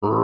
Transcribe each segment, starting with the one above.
Raiders,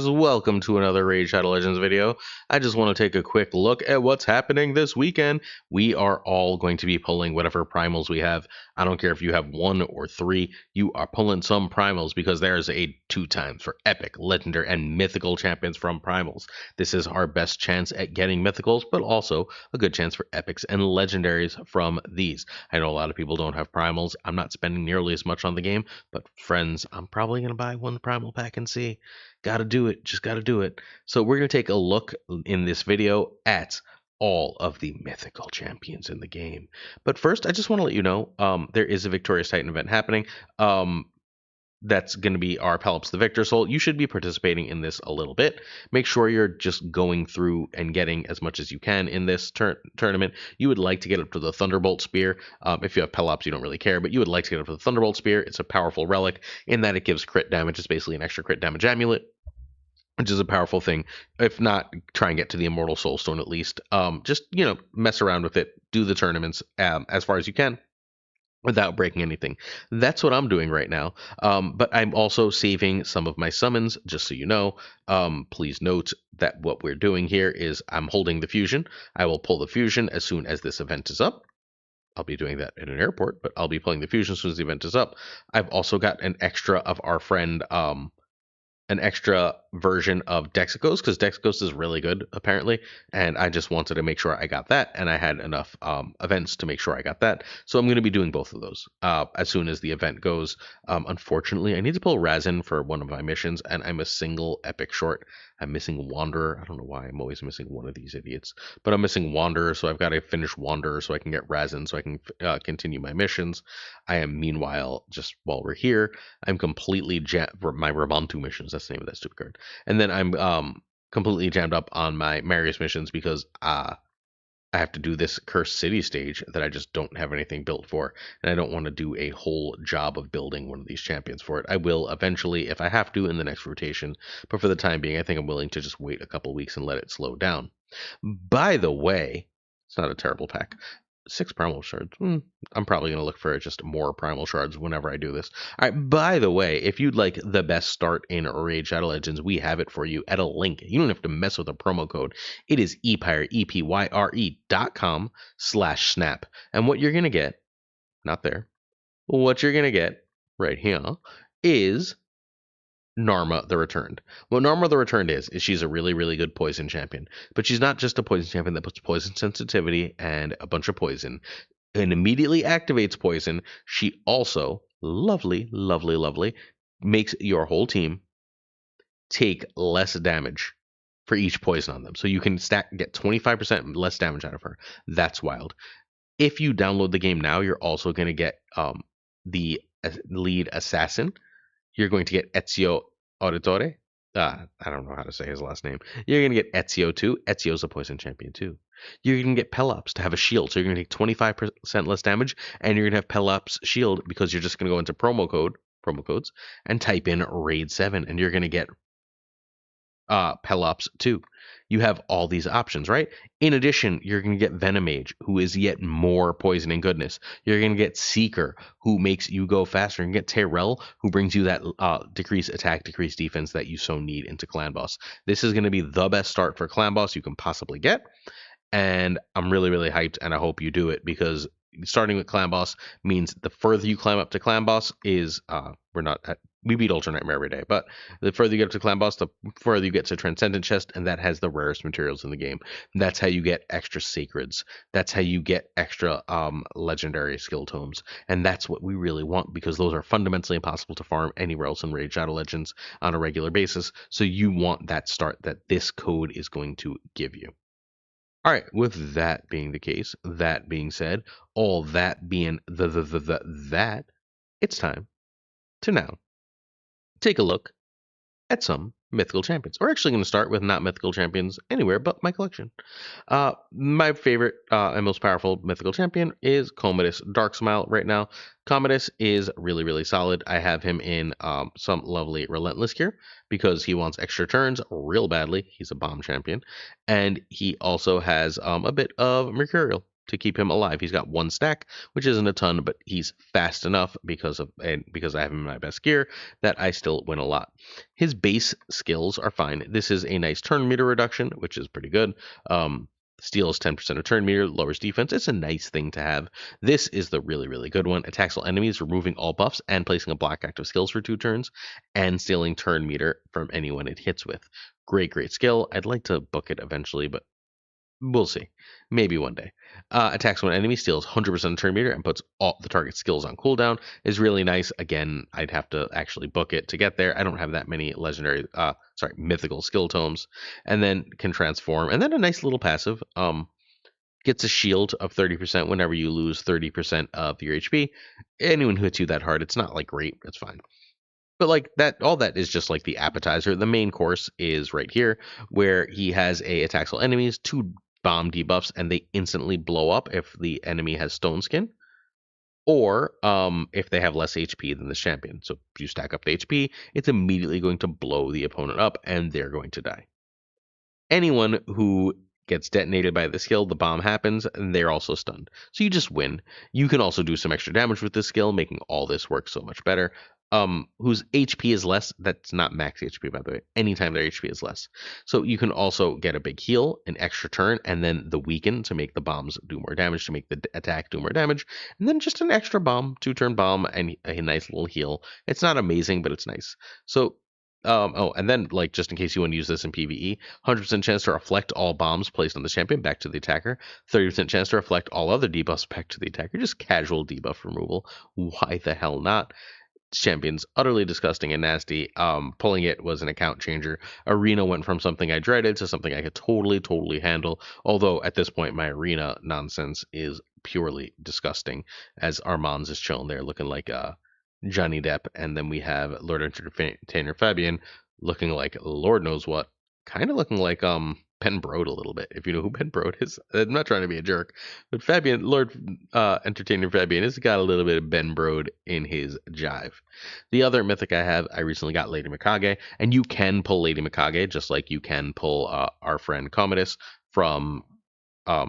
welcome to another Raid Shadow Legends video. I just want to take a quick look at what's happening this weekend. We are all going to be pulling whatever primals we have. I don't care if you have 1 or 3, you are pulling some primals because there's a 2 times for epic, legendary, and mythical champions from primals. This is our best chance at getting mythicals, but also a good chance for epics and legendaries from these. I know a lot of people don't have primals. I'm not spending nearly as much on the game, but friends, I'm probably going to buy one primal pack and see. Gotta do it. Just gotta do it. So we're going to take a look in this video at all of the mythical champions in the game. But first, I just want to let you know there is a Victorious Titan event happening. That's going to be our Pelops the Victor Soul. You should be participating in this a little bit. Make sure you're just going through and getting as much as you can in this tournament. You would like to get up to the Thunderbolt Spear. If you have Pelops, you don't really care, but you would like to get up to the Thunderbolt Spear. It's a powerful relic in that it gives crit damage. It's basically an extra crit damage amulet, which is a powerful thing. If not, try and get to the Immortal Soulstone at least. Just, mess around with it. Do the tournaments as far as you can without breaking anything. That's what I'm doing right now. But I'm also saving some of my summons, just so you know. Please note that what we're doing here is I'm holding the fusion. I will pull the fusion as soon as this event is up. I'll be doing that in an airport, but I'll be pulling the fusion as soon as the event is up. I've also got an extra of our friend an extra version of Dexicos, because Dexicos is really good apparently, and I just wanted to make sure I got that, and I had enough events to make sure I got that. So I'm going to be doing both of those as soon as the event goes. Unfortunately, I need to pull Razin for one of my missions, and I'm a single epic short. I'm missing Wanderer. I don't know why I'm always missing one of these idiots, but I'm missing Wanderer, so I've got to finish Wanderer so I can get Razin so I can continue my missions. I am meanwhile, just while we're here, I'm completely my Rabantu missions. That's the name of that stupid card. And then I'm completely jammed up on my Marius missions because I have to do this Cursed City stage that I just don't have anything built for, and I don't want to do a whole job of building one of these champions for it. I will eventually, if I have to, in the next rotation, but for the time being, I think I'm willing to just wait a couple weeks and let it slow down. By the way, it's not a terrible pack. 6 primal shards. I'm probably going to look for just more primal shards whenever I do this. All right, by the way, if you'd like the best start in Raid Shadow Legends, we have it for you at a link. You don't have to mess with a promo code. It is epyre, epyre.com/snap. And what you're going to get, not there, what you're going to get right here is Narma the Returned. What Narma the Returned is she's a really, really good poison champion. But she's not just a poison champion that puts poison sensitivity and a bunch of poison and immediately activates poison. She also, lovely, lovely, lovely, makes your whole team take less damage for each poison on them. So you can get 25% less damage out of her. That's wild. If you download the game now, you're also going to get the lead assassin. You're going to get Ezio Auditore. I don't know how to say his last name. You're going to get Ezio too. Ezio's a poison champion too. You're going to get Pelops to have a shield. So you're going to take 25% less damage, and you're going to have Pelops shield because you're just going to go into promo codes, and type in Raid 7, and you're going to get Pelops too. You have all these options, right? In addition, you're going to get Venomage, who is yet more poisoning goodness. You're going to get Seeker, who makes you go faster. And get Tyrell, who brings you that decrease attack, decrease defense that you so need into Clan Boss. This is going to be the best start for Clan Boss you can possibly get. And I'm really, really hyped, and I hope you do it, because starting with Clan Boss means the further you climb up to Clan Boss is we beat Ultra Nightmare every day, but the further you get up to Clan Boss, the further you get to Transcendent Chest, and that has the rarest materials in the game. That's how you get extra Sacreds. That's how you get extra legendary skill tomes, and that's what we really want, because those are fundamentally impossible to farm anywhere else in Raid Shadow Legends on a regular basis. So you want that start that this code is going to give you. All right, with that being the case, that being said, all that being that, it's time to now take a look at some mythical champions. We're actually going to start with not mythical champions anywhere but my collection. My favorite and most powerful mythical champion is Commodus Dark Smile right now. Commodus is really, really solid. I have him in some lovely Relentless gear because he wants extra turns real badly. He's a bomb champion. And he also has a bit of Mercurial. to keep him alive. He's got 1 stack, which isn't a ton, but he's fast enough because I have him in my best gear that I still win a lot. His base skills are fine. This is a nice turn meter reduction, which is pretty good. Steals 10% of turn meter, lowers defense. It's a nice thing to have. This is the really, really good one. Attacks all enemies, removing all buffs, and placing a block active skills for 2 turns, and stealing turn meter from anyone it hits with. Great, great skill. I'd like to book it eventually, but we'll see. Maybe one day. Attacks when enemy, steals 100% of turn meter, and puts all the target skills on cooldown. Is really nice. Again, I'd have to actually book it to get there. I don't have that many mythical skill tomes. And then can transform. And then a nice little passive. Gets a shield of 30% whenever you lose 30% of your HP. Anyone who hits you that hard, it's not like great. It's fine. But like that, all that is just like the appetizer. The main course is right here, where he has a attacks all enemies, 2 bomb debuffs, and they instantly blow up if the enemy has stone skin, or if they have less HP than the champion. So if you stack up the HP, it's immediately going to blow the opponent up, and they're going to die. Anyone who gets detonated by the skill, the bomb happens, and they're also stunned. So you just win. You can also do some extra damage with this skill, making all this work so much better. Whose HP is less, that's not max HP, by the way. Anytime their HP is less. So you can also get a big heal, an extra turn, and then the weaken to make the bombs do more damage, to make the attack do more damage, and then just an extra bomb, 2-turn bomb, and a nice little heal. It's not amazing, but it's nice. So and then, like, just in case you want to use this in PvE, 100% chance to reflect all bombs placed on the champion back to the attacker, 30% chance to reflect all other debuffs back to the attacker, just casual debuff removal. Why the hell not? Champion's utterly disgusting and nasty. Pulling it was an account changer. Arena went from something I dreaded to something I could totally handle. Although at this point, my arena nonsense is purely disgusting, as Armand's is chilling there looking like Johnny Depp, and then we have Lord Entertainer Fabian looking like Lord knows what, kind of looking like Ben Brode a little bit. If you know who Ben Brode is, I'm not trying to be a jerk, but Fabian, Lord Entertainer Fabian, has got a little bit of Ben Brode in his jive. The other mythic I have, I recently got Lady Mikage, and you can pull Lady Mikage just like you can pull our friend Commodus from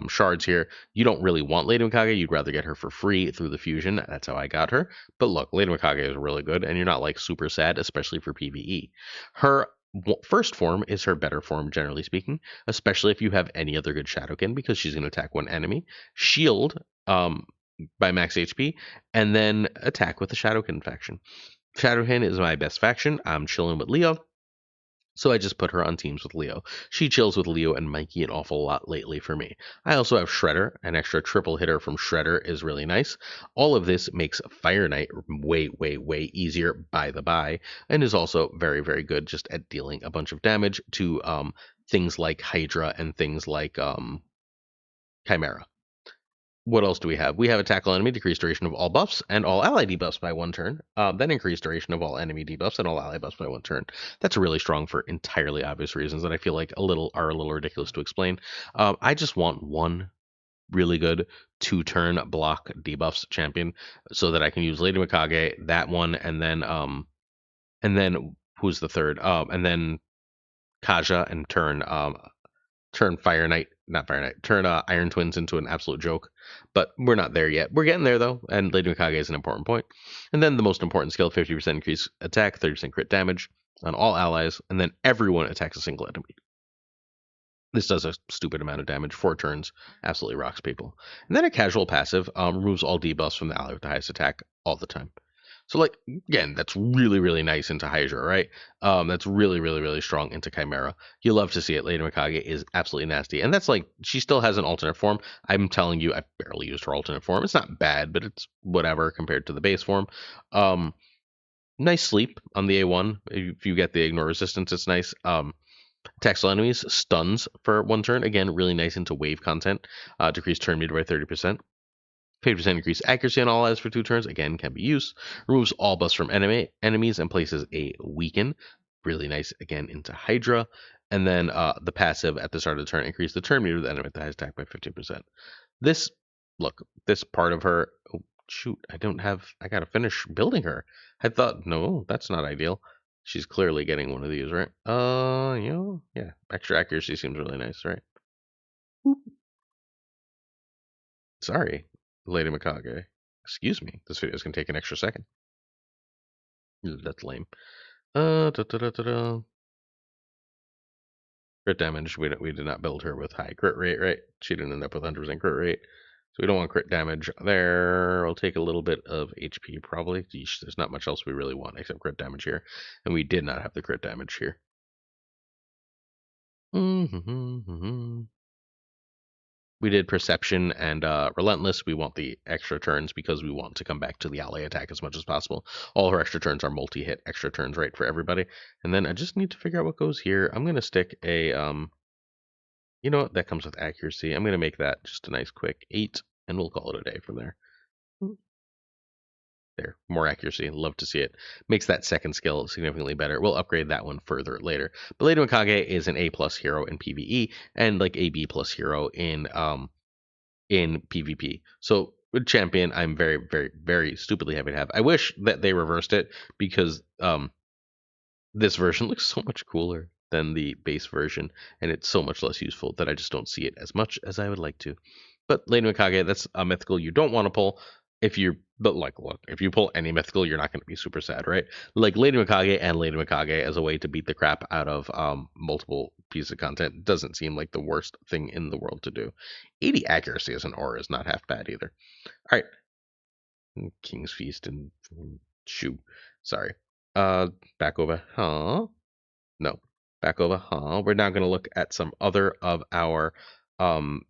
shards here. You don't really want Lady Mikage. You'd rather get her for free through the fusion. That's how I got her. But look, Lady Mikage is really good, and you're not like super sad, especially for PvE. Her first form is her better form, generally speaking, especially if you have any other good Shadowkin, because she's going to attack one enemy, shield by max HP, and then attack with the Shadowkin faction. Shadowkin is my best faction. I'm chilling with Leo. So I just put her on teams with Leo. She chills with Leo and Mikey an awful lot lately for me. I also have Shredder. An extra triple hitter from Shredder is really nice. All of this makes Fire Knight way easier by the by, and is also very good just at dealing a bunch of damage to things like Hydra and things like Chimera. What else do we have? We have a tackle enemy, decreased duration of all buffs and all ally debuffs by 1 turn. Then increased duration of all enemy debuffs and all ally buffs by 1 turn. That's really strong for entirely obvious reasons that I feel like are a little ridiculous to explain. I just want one really good 2-turn block debuffs champion so that I can use Lady Mikage, that one, and then who's the third? And then Kaja, and turn Fire Knight, not Fire Knight, turn Iron Twins into an absolute joke. But we're not there yet. We're getting there though, and Lady Mikage is an important point. And then the most important skill, 50% increase attack, 30% crit damage on all allies, and then everyone attacks a single enemy. This does a stupid amount of damage, 4 turns, absolutely rocks people. And then a casual passive removes all debuffs from the ally with the highest attack all the time. So, like, again, that's really nice into Hydra, right? That's really strong into Chimera. You love to see it. Lady Mikage is absolutely nasty. And that's like, she still has an alternate form. I'm telling you, I've barely used her alternate form. It's not bad, but it's whatever compared to the base form. Nice sleep on the A1. If you get the ignore resistance, it's nice. Attacks all enemies, stuns for 1 turn. Again, really nice into wave content. Decrease turn meter by 30%. 50% increased accuracy on all allies for 2 turns, again, can be used. Removes all buffs from enemies and places a weaken. Really nice, again, into Hydra. And then the passive at the start of the turn, increase the turn meter of the enemy that has attack by 15%. This part of her, oh, shoot, I gotta finish building her. I thought, no, that's not ideal. She's clearly getting one of these, right? Yeah, extra accuracy seems really nice, right? Sorry, Lady Mikage. Excuse me. This video is going to take an extra second. That's lame. Crit damage. We did not build her with high crit rate, right? She didn't end up with 100% crit rate. So we don't want crit damage there. I'll take a little bit of HP probably. Yeesh, there's not much else we really want except crit damage here. And we did not have the crit damage here. We did Perception and Relentless. We want the extra turns because we want to come back to the ally attack as much as possible. All of our extra turns are multi-hit extra turns, right, for everybody. And then I just need to figure out what goes here. I'm going to stick a, you know what, that comes with accuracy. I'm going to make that just a nice quick 8, and we'll call it a day from there. There, more accuracy. Love to see it. Makes that second skill significantly better. We'll upgrade that one further later. But Lady Mikage is an A+ hero in PvE and like a B+ hero in PvP. So with champion, I'm very, very, very stupidly happy to have. I wish that they reversed it because this version looks so much cooler than the base version, and it's so much less useful that I just don't see it as much as I would like to. But Lady Mikage, that's a mythical you don't want to pull. But like, look, if you pull any mythical, you're not going to be super sad, right? Like Lady Mikage and Lady Mikage as a way to beat the crap out of multiple pieces of content doesn't seem like the worst thing in the world to do. 80 accuracy as an aura is not half bad either. All right, King's Feast and shoot, sorry. Back over, huh? No, back over, huh? We're now going to look at some other of our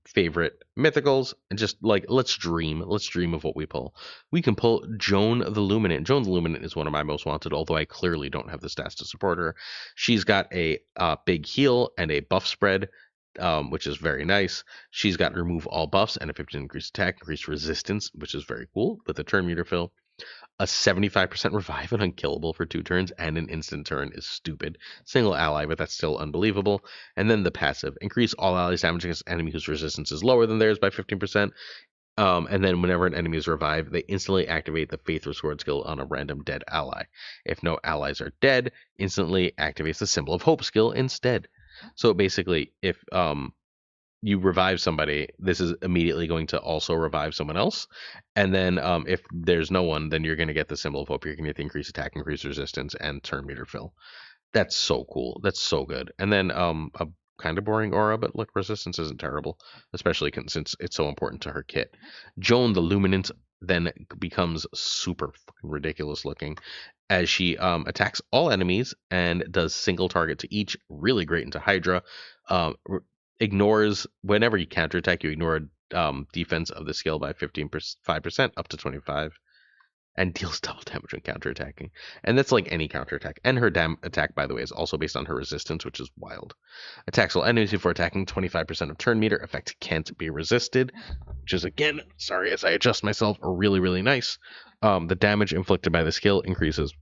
favorite mythicals and just like let's dream of what we pull. We can pull Joan the Luminant. Joan the Luminant is one of my most wanted, although I clearly don't have the stats to support her. She's got a big heal and a buff spread, which is very nice. She's got remove all buffs and a 15 increased attack, increased resistance, which is very cool with a turn meter fill. A 75% revive and unkillable for 2 turns and an instant turn is stupid. Single ally, but that's still unbelievable. And then the passive. Increase all allies damage against enemy whose resistance is lower than theirs by 15%. And then whenever an enemy is revived, they instantly activate the Faith Restored skill on a random dead ally. If no allies are dead, instantly activates the Symbol of Hope skill instead. So basically, if you revive somebody, this is immediately going to also revive someone else. And then if there's no one, then you're going to get the Symbol of Hope. You're going to get the increased attack, increased resistance, and turn meter fill. That's so cool. That's so good. And then a kind of boring aura, but look, resistance isn't terrible, especially since it's so important to her kit. Joan the Luminant then becomes super fucking ridiculous looking as she attacks all enemies and does single target to each. Really great into Hydra. Ignores whenever you counterattack, you ignore defense of the skill by 5% up to 25, and deals double damage when counterattacking. And that's like any counterattack. And her attack, by the way, is also based on her resistance, which is wild. Attacks all enemies before attacking. 25% of turn meter. Effect can't be resisted, which is, again, sorry as I adjust myself, really, really nice. The damage inflicted by the skill increases.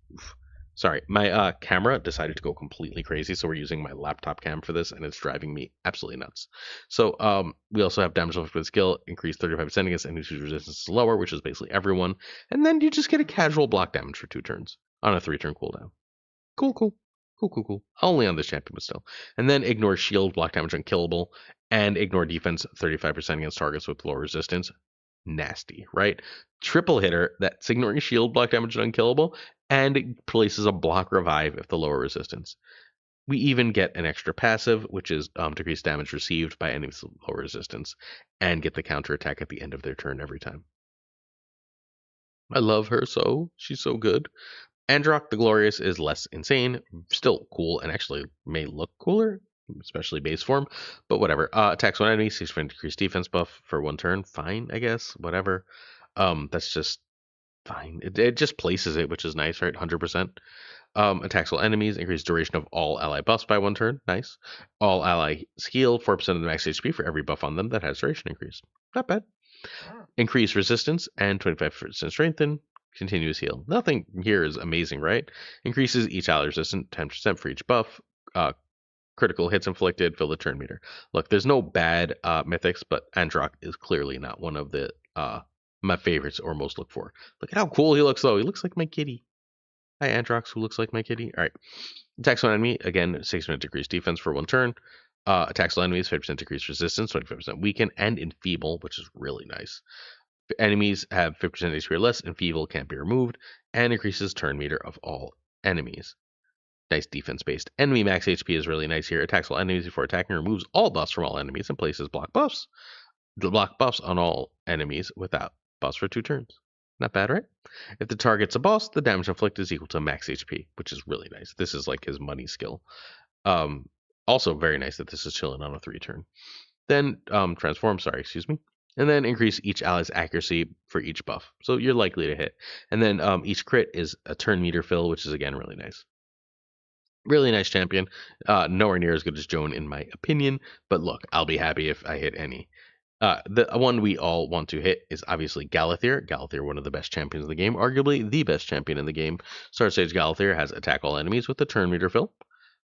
Sorry, my camera decided to go completely crazy, so we're using my laptop cam for this, and it's driving me absolutely nuts. So we also have damage inflicted with skill, increase 35% against enemies whose resistance is lower, which is basically everyone. And then you just get a casual block damage for 2 turns on a 3-turn cooldown. Cool. Only on this champion, but still. And then ignore shield, block damage unkillable, and ignore defense 35% against targets with low resistance. Nasty, right? Triple hitter that's ignoring shield, block damage, and unkillable, and it places a block revive if the lower resistance. We even get an extra passive, which is decreased damage received by enemies with lower resistance, and get the counter attack at the end of their turn every time. I love her so. She's so good. Androck the Glorious is less insane, still cool, and actually may look cooler, especially base form, but whatever. Attacks one enemy, 6% decreased defense buff for 1 turn. Fine, I guess. Whatever. That's just fine. It just places it, which is nice, right? 100%. Attacks all enemies, increased duration of all ally buffs by 1 turn. Nice. All allies heal 4% of the max HP for every buff on them that has duration increase. Not bad. Increase resistance and 25% strengthen. Continuous heal. Nothing here is amazing, right? Increases each ally resistance 10% for each buff. Critical hits inflicted, fill the turn meter. Look, there's no bad mythics, but Androck is clearly not one of the my favorites or most look for. Look at how cool he looks, though. He looks like my kitty. Hi, Androx, who looks like my kitty. All right. Attacks on enemy. Again, 6% decreased defense for 1 turn. Attacks all enemies, 50% decreased resistance, 25% weaken, and enfeeble, which is really nice. Enemies have 50% HP or less, enfeeble can't be removed, and increases turn meter of all enemies. Nice defense based. Enemy max HP is really nice here. Attacks all enemies before attacking, removes all buffs from all enemies, and places block buffs. The block buffs on all enemies without buffs for 2 turns. Not bad, right? If the target's a boss, the damage inflicted is equal to max HP, which is really nice. This is like his money skill. Um, Also very nice that this is chilling on a 3-turn. Then transform, sorry, excuse me. And then increase each ally's accuracy for each buff. So you're likely to hit. And then each crit is a turn meter fill, which is again really nice. Really nice champion. Nowhere near as good as Joan in my opinion, but look, I'll be happy if I hit any. The one we all want to hit is obviously Galathir. Galathir, one of the best champions in the game, arguably the best champion in the game. Start stage Galathir has attack all enemies with the turn meter fill,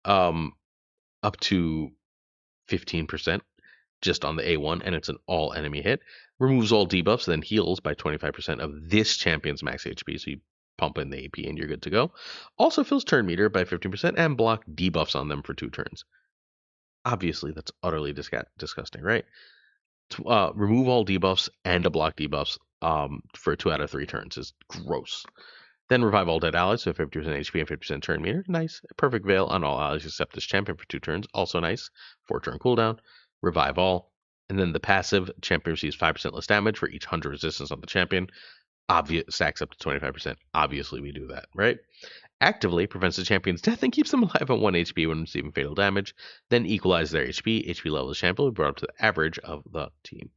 up to 15% just on the A1, and it's an all enemy hit. Removes all debuffs, then heals by 25% of this champion's max HP. So you pump in the AP and you're good to go. Also fills turn meter by 15% and block debuffs on them for 2 turns. Obviously, that's utterly disgusting, right? Remove all debuffs and a block debuffs for 2 out of 3 turns is gross. Then revive all dead allies, so 50% HP and 50% turn meter. Nice. Perfect Veil on all allies except this champion for 2 turns. Also nice. 4-turn cooldown. Revive all. And then the passive, champion receives 5% less damage for each 100 resistance on the champion. Stacks up to 25%. Obviously, we do that, right? Actively prevents the champion's death and keeps them alive at 1 HP when receiving fatal damage. Then equalize their HP. HP level of the champion will be brought up to the average of the team.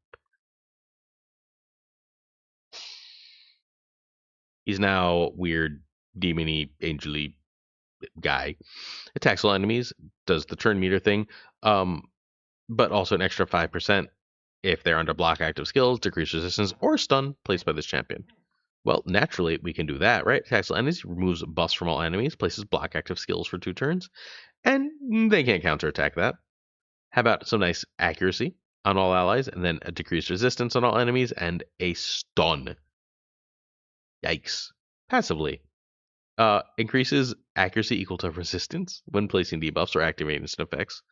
He's now weird, demony, angely guy. Attacks all enemies, does the turn meter thing, but also an extra 5% if they're under block active skills, decrease resistance, or stun placed by this champion. Well, naturally, we can do that, right? Attacks all enemies, removes buffs from all enemies, places block active skills for 2 turns, and they can't counterattack that. How about some nice accuracy on all allies, and then a decreased resistance on all enemies, and a stun. Yikes. Passively. Increases accuracy equal to resistance when placing debuffs or activating instant effects.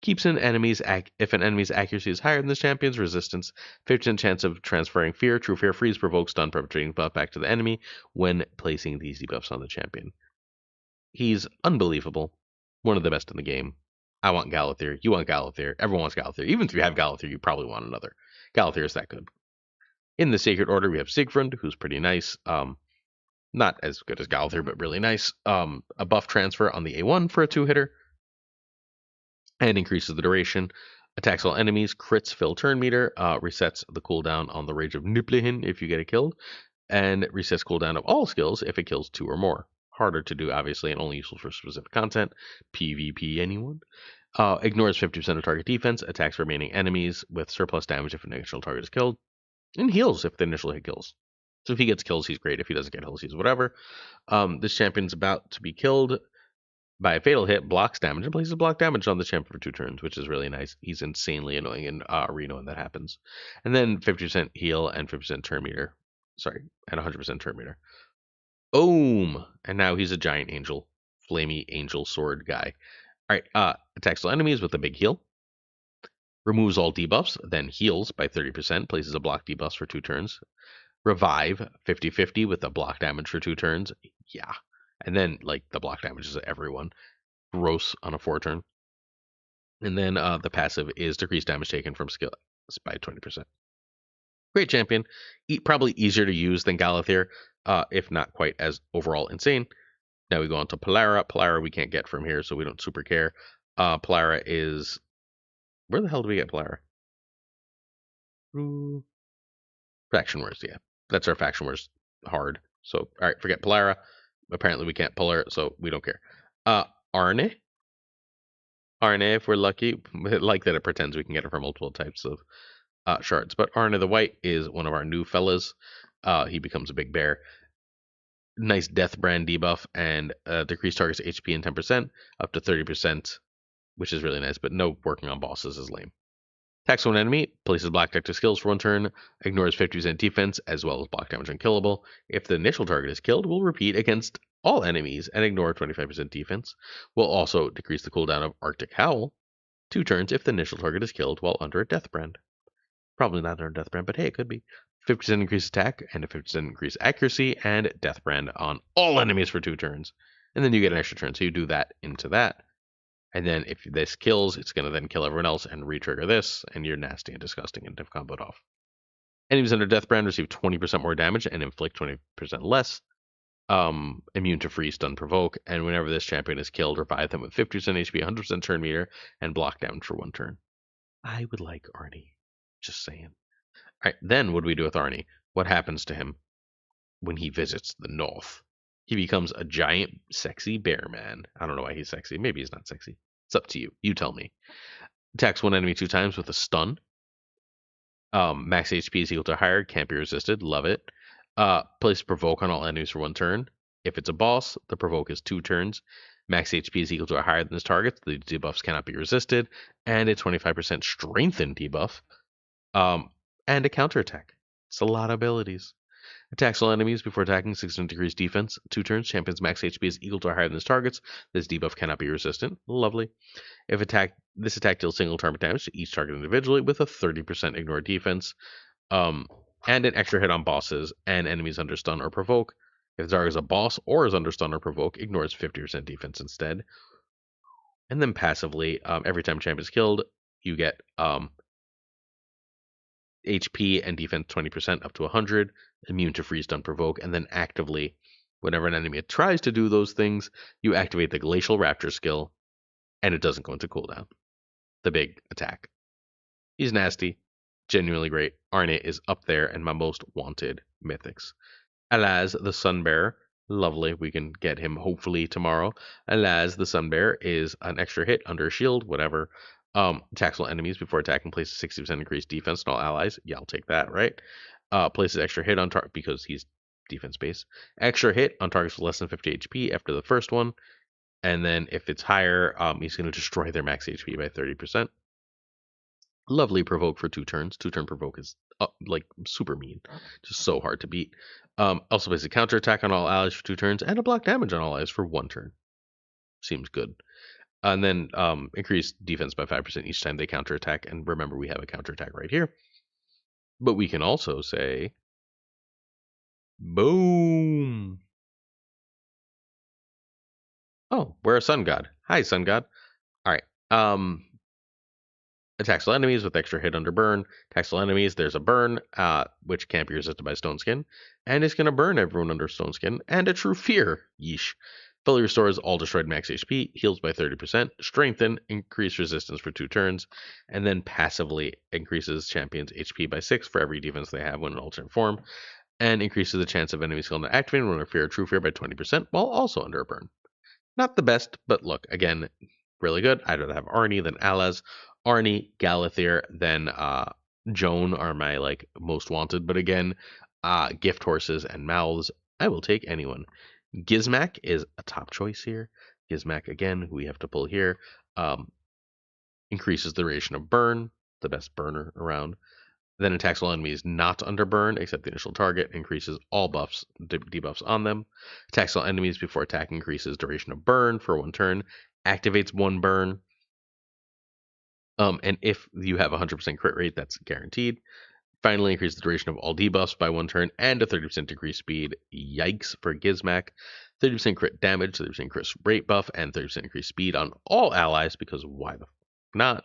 Keeps an enemy's if an enemy's accuracy is higher than the champion's resistance, 50% chance of transferring fear. True fear freeze provokes stun perpetrating buff back to the enemy when placing these debuffs on the champion. He's unbelievable. One of the best in the game. I want Galathir. You want Galathir. Everyone wants Galathir. Even if you have Galathir, you probably want another. Galathir is that good. In the Sacred Order, we have Siegfried, who's pretty nice. Not as good as Galathir, but really nice. A buff transfer on the A1 for a 2-hitter. And increases the duration. Attacks all enemies, crits fill turn meter, resets the cooldown on the Rage of Nibelheim if you get it killed, and resets cooldown of all skills if it kills 2 or more. Harder to do, obviously, and only useful for specific content. PvP, anyone? Ignores 50% of target defense, attacks remaining enemies with surplus damage if an initial target is killed, and heals if the initial hit kills. So if he gets kills, he's great. If he doesn't get kills, he's whatever. This champion's about to be killed by a fatal hit, blocks damage, and places block damage on the champion for 2 turns, which is really nice. He's insanely annoying in Arena when that happens. And then 50% heal and 50% turn meter. Sorry, and 100% turn meter. Boom! And now he's a giant angel. Flamey angel sword guy. Alright, attacks all enemies with a big heal. Removes all debuffs, then heals by 30%, places a block debuffs for 2 turns. Revive 50/50 with a block damage for 2 turns. Yeah. And then, like, the block damage is everyone. Gross on a 4-turn. And then the passive is decreased damage taken from skills by 20%. Great champion. Probably easier to use than Galathir, if not quite as overall insane. Now we go on to Polara. Polara we can't get from here, so we don't super care. Polara is... Where the hell do we get Polara? Faction Wars, yeah. That's our Faction Wars hard. So, alright, forget Polara. Apparently we can't pull her, so we don't care. Arne. Arne, if we're lucky. Like that it pretends we can get it from multiple types of shards. But Arne the White is one of our new fellas. He becomes a big bear. Nice death brand debuff and decreased target's HP in 10%, up to 30%, which is really nice, but no working on bosses is lame. Attacks one enemy, places block active skills for 1 turn, ignores 50% defense, as well as block damage unkillable. If the initial target is killed, will repeat against all enemies and ignore 25% defense. Will also decrease the cooldown of Arctic Howl. 2 turns if the initial target is killed while under a death brand. Probably not under a death brand, but hey, it could be. 50% increase attack and a 50% increase accuracy and death brand on all enemies for 2 turns. And then you get an extra turn, so you do that into that. And then if this kills, it's going to then kill everyone else and re-trigger this, and you're nasty and disgusting and have comboed off. Enemies under death brand receive 20% more damage and inflict 20% less. Immune to freeze, stun, provoke, and whenever this champion is killed, revive them with 50% HP, 100% turn meter, and block damage for 1 turn. I would like Arnie. Just saying. All right, then what do we do with Arnie? What happens to him when he visits the north? He becomes a giant, sexy bear man. I don't know why he's sexy. Maybe he's not sexy. It's up to you. You tell me. Attacks one enemy 2 times with a stun. Max HP is equal to higher. Can't be resisted. Love it. Place provoke on all enemies for 1 turn. If it's a boss, the provoke is 2 turns. Max HP is equal to or higher than its target. The debuffs cannot be resisted. And a 25% strengthen debuff. And a counterattack. It's a lot of abilities. Attacks all enemies before attacking 600 degrees defense. 2 turns. Champion's max HP is equal to or higher than its targets. This debuff cannot be resistant. Lovely. If this attack deals single target damage to each target individually with a 30% ignore defense. And an extra hit on bosses and enemies under stun or provoke. If the target is a boss or is under stun or provoke, ignores 50% defense instead. And then passively, every time champion is killed, you get HP and defense 20% up to 100, immune to freeze, stun, provoke, and then actively, whenever an enemy tries to do those things, you activate the Glacial Raptor skill, and it doesn't go into cooldown. The big attack. He's nasty, genuinely great. Arne is up there and my most wanted mythics. Alaz the Sun Bearer, lovely. We can get him hopefully tomorrow. Alaz the Sun Bearer is an extra hit under a shield, whatever. Attacks all enemies before attacking, places 60% increased defense on all allies. Yeah, I'll take that, right? Places extra hit on target because he's defense based. Extra hit on targets with less than 50 HP after the first one. And then if it's higher, he's going to destroy their max HP by 30%. Lovely provoke for 2 turns. 2-turn provoke is like super mean, just so hard to beat. Also places a counterattack on all allies for 2 turns and a block damage on all allies for 1 turn. Seems good. And then increase defense by 5% each time they counterattack. And remember, we have a counterattack right here. But we can also say, boom. Oh, we're a sun god. Hi, sun god. All right. Attacks all enemies with extra hit under burn. Attacks all enemies, there's a burn, which can't be resisted by Stone Skin. And it's going to burn everyone under Stone Skin. And a True Fear. Yeesh. Fully restores all destroyed max HP, heals by 30%, strengthen, increase resistance for 2 turns, and then passively increases champions' HP by 6 for every defense they have when in alternate form, and increases the chance of enemy skill not activating when under fear or true fear by 20%, while also under a burn. Not the best, but look, again, really good. I'd rather have Arnie than Alaz. Arnie, Galathir, then Joan are my most wanted, but again, gift horses and mouths, I will take anyone. Gizmak is a top choice here. Gizmak, again, who we have to pull here, increases the duration of burn, the best burner around. Then attacks all enemies not under burn, except the initial target, increases all buffs, debuffs on them. Attacks all enemies before attack, increases duration of burn for 1 turn, activates 1 burn. And if you have 100% crit rate, that's guaranteed. Finally, increase the duration of all debuffs by 1 turn and a 30% decreased speed. Yikes for Gizmak. 30% crit damage, 30% crit rate buff, and 30% increased speed on all allies, because why the not?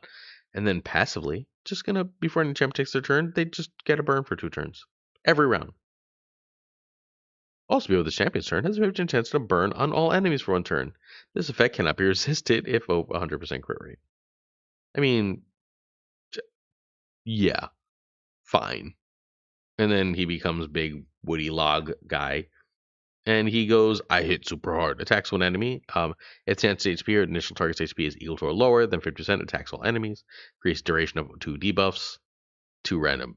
And then passively, just gonna, before any champ takes their turn, they just get a burn for 2 turns. Every round. Also, before the champion's turn, has a 50% chance to burn on all enemies for 1 turn. This effect cannot be resisted if over 100% crit rate. I mean, yeah. Fine. And then he becomes big woody log guy. And he goes, I hit super hard. Attacks one enemy. Its chance HP or initial target's HP is equal to or lower than 50%. Attacks all enemies. Increased duration of 2 debuffs. 2 random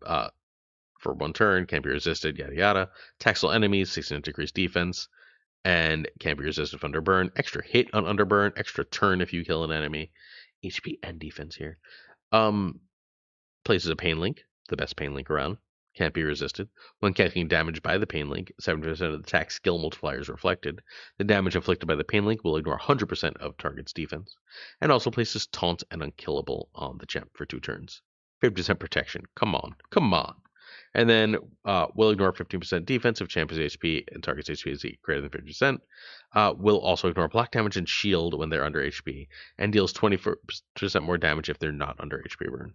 for 1 turn. Can't be resisted. Yada yada. Attacks all enemies. 60% decreased defense. And can't be resisted from underburn. Extra hit on underburn. Extra turn if you kill an enemy. HP and defense here. Places a pain link. The best pain link around. can't be resisted. When taking damage by the pain link, 70% of the attack skill multiplier is reflected. The damage inflicted by the pain link will ignore 100% of target's defense, and also places taunt and unkillable on the champ for 2 turns. 50% protection. Come on, come on. And then will ignore 15% defense if champion's HP and target's HP is greater than 50%. Will also ignore block damage and shield when they're under HP, and deals 20% more damage if they're not under HP burn.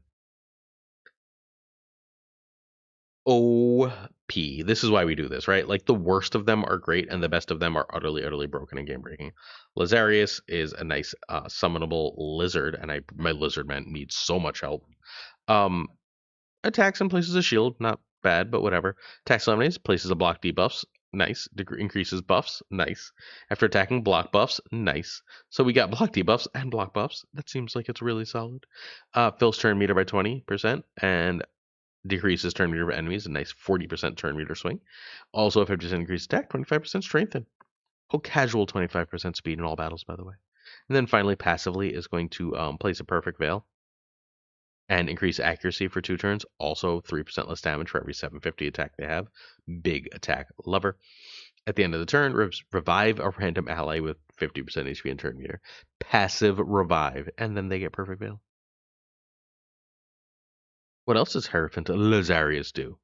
OP. This is why we do this, right? Like the worst of them are great, and the best of them are utterly, utterly broken and game breaking. Lazarius is a nice summonable lizard, and my lizard man needs so much help. Attacks and places a shield, not bad, but whatever. Attacks eliminates, places a block debuffs, nice. Increases buffs, nice. After attacking, block buffs, nice. So we got block debuffs and block buffs. That seems like it's really solid. Fills turn meter by 20%, and decreases turn meter of enemies, a nice 40% turn meter swing. Also a 50% increased attack, 25% strengthen. Oh, casual 25% speed in all battles, by the way. And then finally, passively is going to place a perfect veil and increase accuracy for 2 turns. Also 3% less damage for every 750 attack they have. Big attack lover. At the end of the turn, revive a random ally with 50% HP and turn meter. Passive revive, and then they get perfect veil. What else does Hierophant Lazarius do?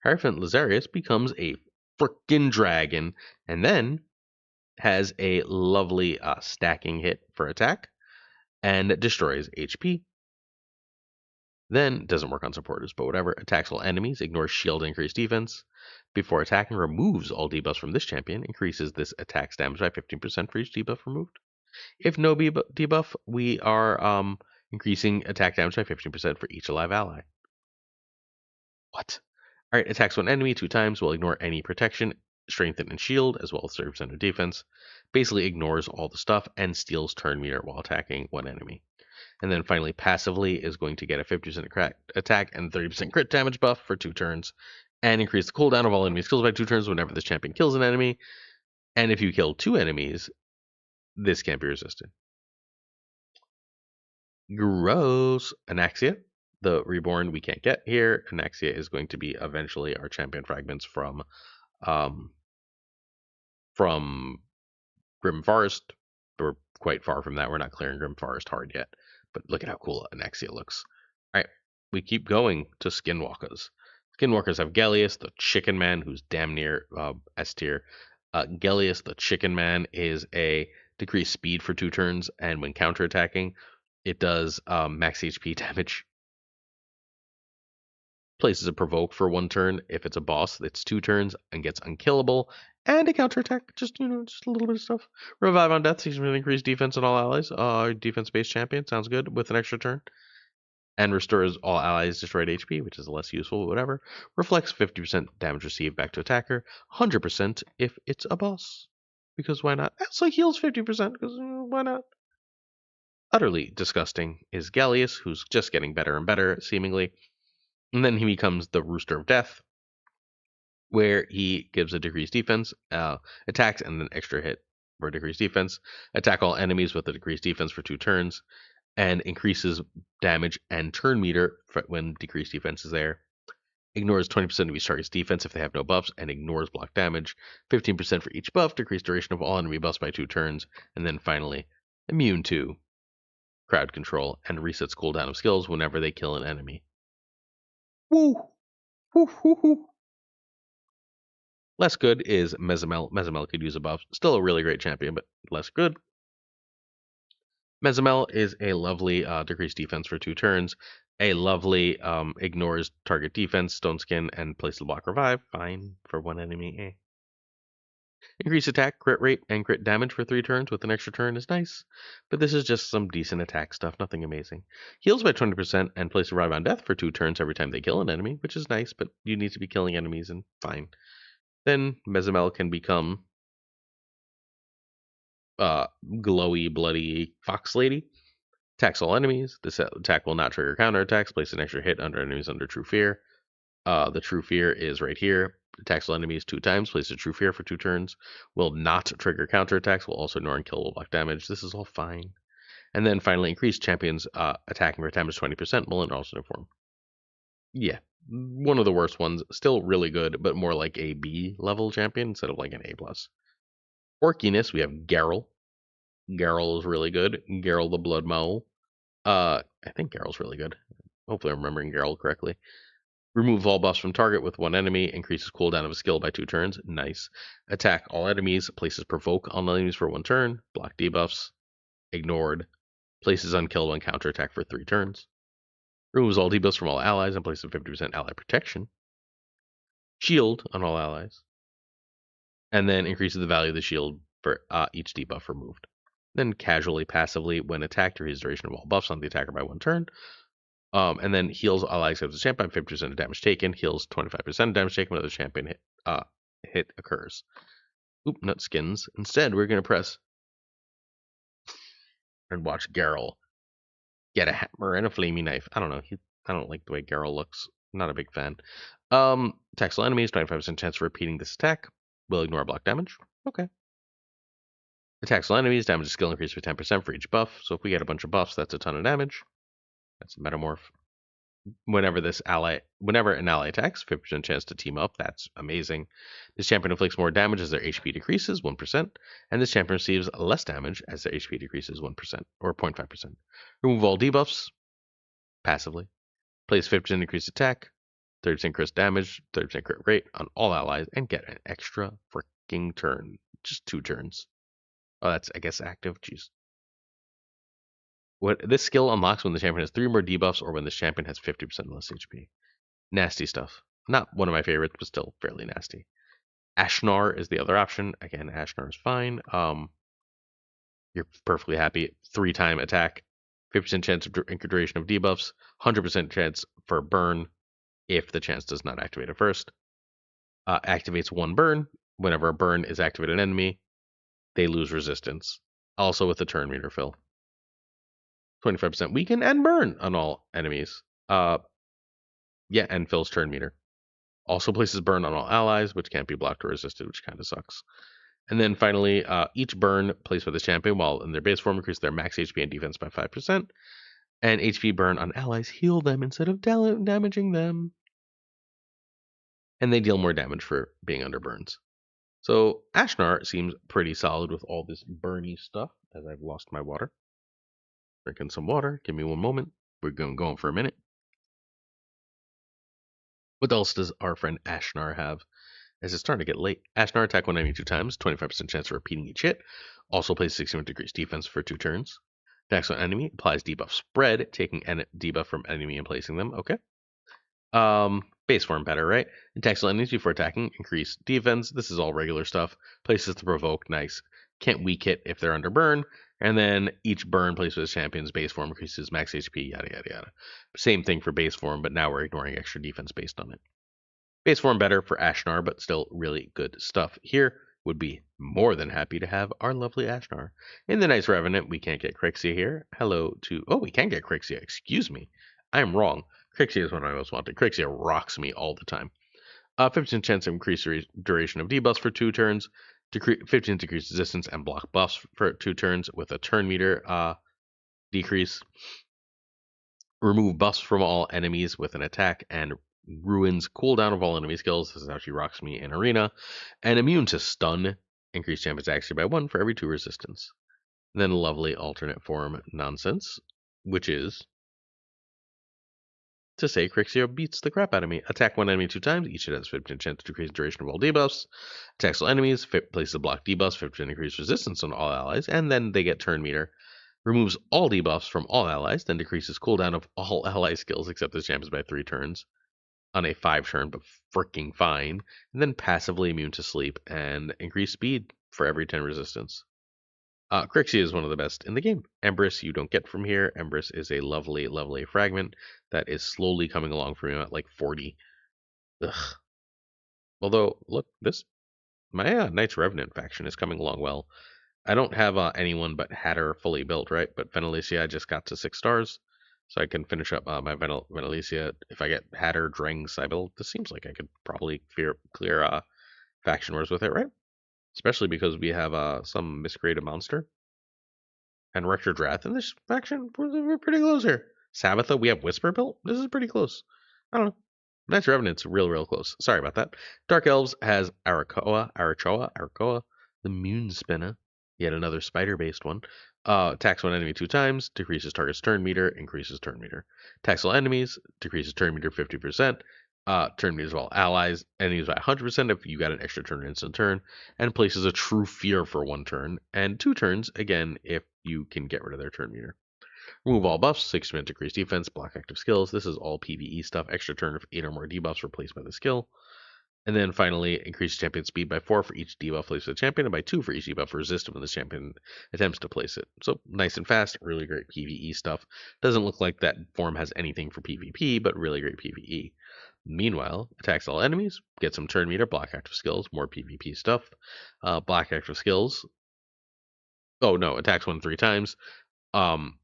Hierophant Lazarius becomes a frickin' dragon, and then has a lovely stacking hit for attack, and destroys HP. Then, doesn't work on supporters, but whatever, attacks all enemies, ignores shield and increased defense. Before attacking, removes all debuffs from this champion, increases this attack's damage by 15% for each debuff removed. If no debuff, we are increasing attack damage by 15% for each alive ally. What? All right, attacks one enemy 2 times, will ignore any protection, strengthen, and shield, as well as 30% of defense. Basically ignores all the stuff and steals turn meter while attacking one enemy. And then finally, passively is going to get a 50% attack and 30% crit damage buff for 2 turns, and increase the cooldown of all enemies kills by 2 turns whenever this champion kills an enemy. And if you kill 2 enemies, this can't be resisted. Gross. Anaxia, the reborn we can't get here. Anaxia is going to be eventually our champion fragments from Grim Forest. We're quite far from that. We're not clearing Grim Forest hard yet, but look at how cool Anaxia looks. All right, we keep going to Skinwalkers. Skinwalkers have Gellius, the Chicken Man, who's damn near S tier. Gellius, the Chicken Man, is a decreased speed for 2 turns, and when counterattacking, it does max HP damage. Places a provoke for 1 turn. If it's a boss, it's 2 turns and gets unkillable. And a counterattack, just just a little bit of stuff. Revive on death, seems to increase defense on all allies. Defense-based champion, sounds good, with an extra turn. And restores all allies destroyed HP, which is less useful, but whatever. Reflects 50% damage received back to attacker, 100% if it's a boss. Because why not? Also heals 50%, because why not? Utterly disgusting is Gallius, who's just getting better and better, seemingly. And then he becomes the Rooster of Death, where he gives a decreased defense, attacks, and an extra hit for decreased defense. Attack all enemies with a decreased defense for 2 turns, and increases damage and turn meter when decreased defense is there. Ignores 20% of each target's defense if they have no buffs, and ignores block damage. 15% for each buff, decreased duration of all enemy buffs by 2 turns. And then finally, immune to crowd control, and resets cooldown of skills whenever they kill an enemy. Woo! Woo, woo, woo. Less good is Mezimel. Mezimel could use a buff. Still a really great champion, but less good. Mezimel is a lovely decreased defense for 2 turns. A lovely ignores target defense, stone skin, and place the block revive. Fine for 1 enemy. Increase attack, crit rate, and crit damage for 3 turns with an extra turn is nice, but this is just some decent attack stuff, nothing amazing. Heals by 20% and place revive on death for 2 turns every time they kill an enemy, which is nice, but you need to be killing enemies and fine. Then Mezimel can become glowy, bloody fox lady. Attacks all enemies. This attack will not trigger counterattacks. Place an extra hit under enemies under True Fear. The True Fear is right here. Attacks all enemies 2 times. Place a True Fear for 2 turns. Will not trigger counterattacks. Will also ignore unkillable block damage. This is all fine. And then finally, increase champions attacking for damage 20%. Will in alternate form. Yeah, one of the worst ones. Still really good, but more like a B level champion instead of like an A plus. Quirkiness, we have Geralt. Geralt is really good. Geralt the Blood Maul. I think Geralt's really good. Hopefully I'm remembering Geralt correctly. Remove all buffs from target with one enemy. Increases cooldown of a skill by 2 turns. Nice. Attack all enemies. Places provoke on enemies for 1 turn. Block debuffs. Ignored. Places unkill when counterattack for 3 turns. Removes all debuffs from all allies and places 50% ally protection. Shield on all allies. And then increases the value of the shield for each debuff removed. Then casually, passively, when attacked, increases duration of all buffs on the attacker by 1 turn. And then heals allies except the champion 50% of damage taken. Heals 25% of damage taken when the champion hit occurs. Oop, not skins. Instead, we're going to press and watch Geralt get a hammer and a flaming knife. I don't know. I don't like the way Geralt looks. Not a big fan. Attacks all enemies, 25% chance of repeating this attack. Will ignore block damage. Okay. Attacks all enemies, damage skill increase for 10% for each buff. So if we get a bunch of buffs, that's a ton of damage. That's a metamorph. Whenever an ally attacks, 50% chance to team up. That's amazing. This champion inflicts more damage as their HP decreases 1%, and this champion receives less damage as their HP decreases 1% or 0.5%. Remove all debuffs passively. Place 50% increased attack, 30% crit damage, 30% crit rate on all allies, and get an extra freaking turn. Just 2 turns. Oh, that's, I guess, active. Jeez. What this skill unlocks when the champion has 3 more debuffs or when the champion has 50% less HP. Nasty stuff. Not one of my favorites, but still fairly nasty. Ashnar is the other option. Again, Ashnar is fine. You're perfectly happy. 3-time attack, 50% chance of duration of debuffs, 100% chance for burn if the chance does not activate at first. Activates 1 burn. Whenever a burn is activated an enemy, they lose resistance. Also with the turn meter fill. 25% weaken and burn on all enemies. And fills turn meter. Also places burn on all allies, which can't be blocked or resisted, which kind of sucks. And then finally, each burn placed by the champion while in their base form increases their max HP and defense by 5%. And HP burn on allies heal them instead of damaging them. And they deal more damage for being under burns. So Ashnar seems pretty solid with all this burny stuff, as I've lost my water. Drinking some water. Give me one moment. We're going for a minute. What else does our friend Ashnar have? As it's starting to get late, Ashnar attack one enemy 2 times, 25% chance of repeating each hit. Also plays 61 degrees defense for 2 turns. Attacks on enemy, applies debuff spread, taking debuff from enemy and placing them. Okay. Base form better, right? Attacks on enemies before attacking, increase defense. This is all regular stuff. Places to provoke, nice. Can't weak hit if they're under burn. And then each burn placed with his champion's base form increases max HP, yada yada yada. Same thing for base form, but now we're ignoring extra defense based on it. Base form better for Ashnar, but still really good stuff. Here would be more than happy to have our lovely Ashnar. In the Knights Revenant, we can't get Crixia here. Hello to... Oh, we can get Crixia. Excuse me. I'm wrong. Crixia is what I most wanted. Crixia rocks me all the time. 15% chance of increased duration of debuffs for 2 turns. 15 decreased resistance and block buffs for 2 turns with a turn meter decrease. Remove buffs from all enemies with an attack and ruins cooldown of all enemy skills. This is how she rocks me in arena. And immune to stun. Increase champions accuracy by 1 for every 2 resistance. And then lovely alternate form nonsense, which is to say Crixia beats the crap out of me. Attack one enemy 2 times. Each hit has 50% chance to decrease duration of all debuffs. Attacks all enemies. Places a block debuffs. 50% increased resistance on all allies. And then they get turn meter. Removes all debuffs from all allies. Then decreases cooldown of all ally skills except the champions by 3 turns. On a 5 turn, but freaking fine. And then passively immune to sleep and increased speed for every 10 resistance. Crixia is one of the best in the game. Empress you don't get from here. Empress is a lovely, lovely fragment that is slowly coming along for me at like 40. Ugh. Although, look, my Knights Revenant faction is coming along well. I don't have anyone but Hatter fully built, right? But Venalicia I just got to 6 stars. So I can finish up my Venalicia. If I get Hatter, Drang, Sybil, this seems like I could probably clear faction wars with it, right? Especially because we have some miscreated monster and Rector Drath in this faction. We're pretty close here. Sabbatha, we have Whisper built. This is pretty close. I don't know. Knights Revenant's real close. Sorry about that. Dark Elves has Arachoa, the Moon Spinner. Yet another spider-based one. Attacks one enemy 2 times, decreases target's turn meter, increases turn meter. Attacks all enemies, decreases turn meter 50%. Turn meters of all allies, enemies by 100% if you got an extra turn instant turn, and places a true fear for 1 turn, and 2 turns, again, if you can get rid of their turn meter. Remove all buffs, 6% decreased defense, block active skills. This is all PvE stuff. Extra turn of 8 or more debuffs replaced by the skill. And then finally, increase champion speed by 4 for each debuff placed with the champion, and by 2 for each debuff resisted when the champion attempts to place it. So nice and fast, really great PvE stuff. Doesn't look like that form has anything for PvP, but really great PvE. Meanwhile, attacks all enemies, get some turn meter, block active skills, more PvP stuff. Block active skills. Oh no, attacks 1 3 times.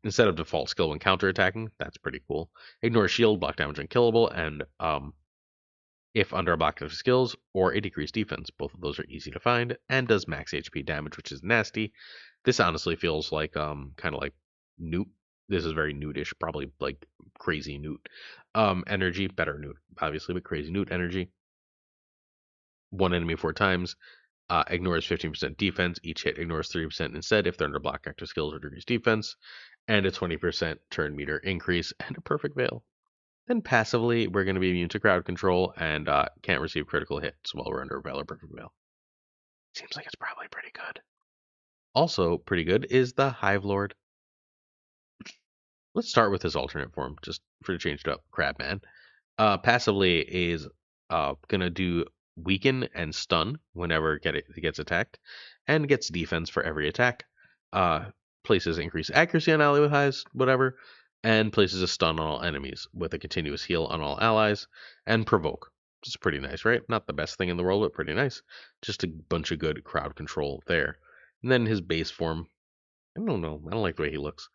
Instead of default skill when counterattacking, that's pretty cool. Ignore shield, block damage unkillable, and if under a block of skills or a decreased defense. Both of those are easy to find and does max HP damage, which is nasty. This honestly feels like kind of like Newt. This is very Newtish, probably like crazy Newt. Energy, better Newt, obviously, but crazy Newt energy. One enemy 4 times. Ignores 15% defense. Each hit ignores 3% instead if they're under block active skills or decreased defense. And a 20% turn meter increase and a perfect veil. Then passively, we're going to be immune to crowd control and can't receive critical hits while we're under Veil or Perfect Veil. Seems like it's probably pretty good. Also, pretty good is the Hive Lord. Let's start with his alternate form, just for to change it up. Crabman. Passively is gonna do weaken and stun whenever it gets attacked, and gets defense for every attack. Places increased accuracy on ally with highs, whatever, and places a stun on all enemies with a continuous heal on all allies, and provoke. Which is pretty nice, right? Not the best thing in the world, but pretty nice. Just a bunch of good crowd control there. And then his base form, I don't know. I don't like the way he looks.